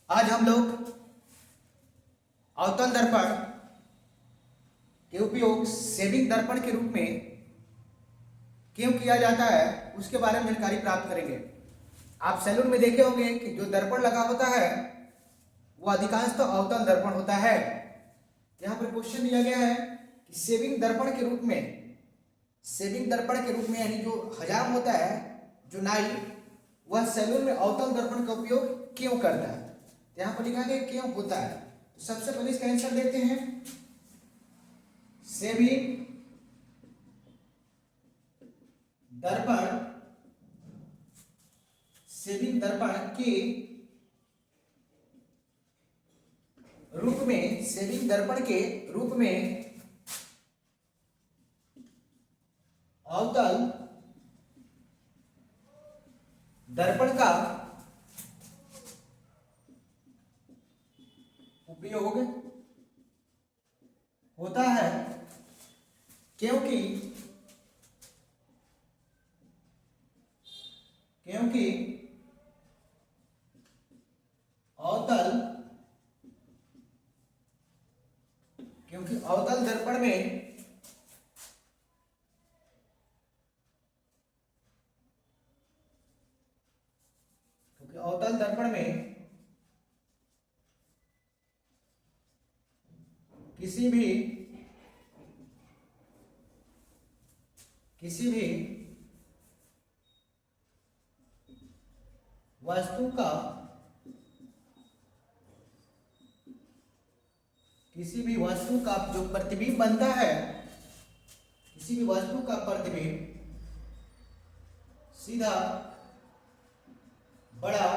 आज हम लोग अवतल दर्पण के उपयोग सेविंग दर्पण के रूप में क्यों किया जाता है उसके बारे में जानकारी प्राप्त करेंगे। आप सैलून में देखे होंगे कि जो दर्पण लगा होता है वो अधिकांश तो अवतल दर्पण होता है। यहाँ पर क्वेश्चन दिया गया है कि सेविंग दर्पण के रूप में यानी जो हजाम होता है, जो नाई, वह सैलून में अवतल दर्पण का उपयोग क्यों करता है। तो यहाँ पर लिखा गया क्यों होता है। तो सबसे पहले इसका आंसर देखते हैं। सेविंग दर्पण के रूप में अवतल दर्पण का उपयोग होता है क्योंकि अवतल दर्पण में किसी भी वस्तु का जो प्रतिबिंब बनता है, किसी भी वस्तु का प्रतिबिंब सीधा बड़ा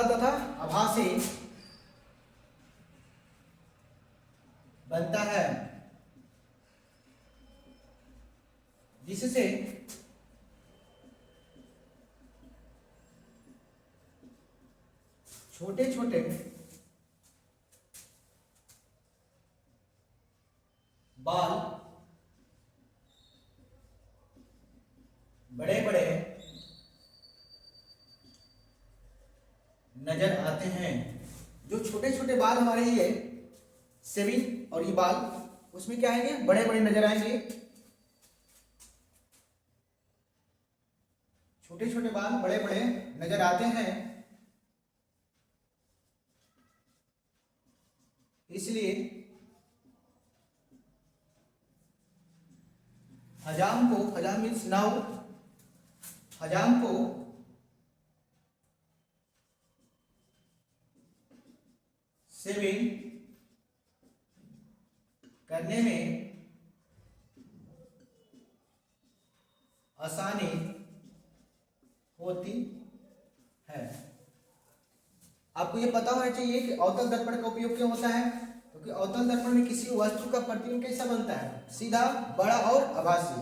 तथा आभासी बनता है, जिससे छोटे छोटे बाल बड़े बड़े नजर आते हैं। जो छोटे छोटे बाल हमारे ये सेविंग और ये बाल, उसमें क्या आएंगे, बड़े बड़े नजर आएंगे। छोटे छोटे बाल बड़े बड़े नजर आते हैं, इसलिए हजाम मीन्स नाउ, हजाम को सेविंग करने में आसानी होती है। आपको ये पता होना चाहिए कि अवतल दर्पण का उपयोग क्यों होता है, क्योंकि अवतल दर्पण में किसी वस्तु का प्रतिबिंब कैसा बनता है, सीधा, बड़ा और आभासी,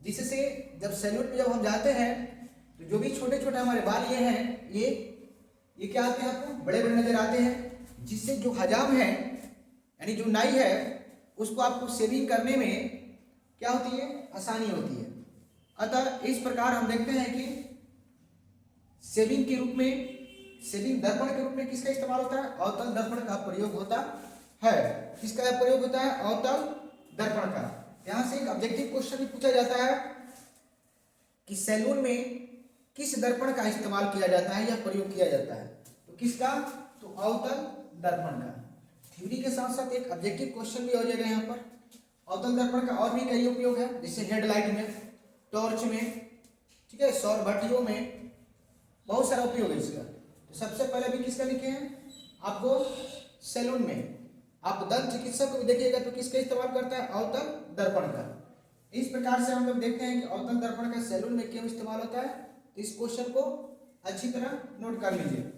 जिससे जब सैलून में जब हम जाते हैं तो जो भी छोटे छोटे हमारे बाल ये हैं, ये क्या आते हैं, आपको बड़े बड़े नजर आते हैं, जिससे जो हजाम है यानी जो नाई है उसको आपको सेविंग करने में क्या होती है, आसानी होती है। अतः इस प्रकार हम देखते हैं कि सेविंग दर्पण के रूप में किसका इस्तेमाल होता है, अवतल दर्पण का प्रयोग होता है। किसका प्रयोग होता है, अवतल दर्पण का। यहां से एक ऑब्जेक्टिव क्वेश्चन भी पूछा जाता है कि सैलून में किस दर्पण का इस्तेमाल किया जाता है या प्रयोग किया जाता है। तो किसका, तो अवतल दर्पण का। थ्योरी के साथ साथ एक ऑब्जेक्टिव क्वेश्चन भी हो जाएगा यहाँ पर। अवतल दर्पण का और भी कई उपयोग है, जैसे हेडलाइट में, टॉर्च में, ठीक है, सौर भट्टियों में, बहुत सारा उपयोग है इसका। तो सबसे पहले भी किसका लिखे हैं आपको, सैलून में आप दंत चिकित्सक को भी देखिएगा तो किसका इस्तेमाल करता है, अवतल दर्पण का। इस प्रकार से हम लोग देखते हैं कि अवतल दर्पण का सैलून में क्यों इस्तेमाल होता है। तो इस क्वेश्चन को अच्छी तरह नोट कर लीजिए।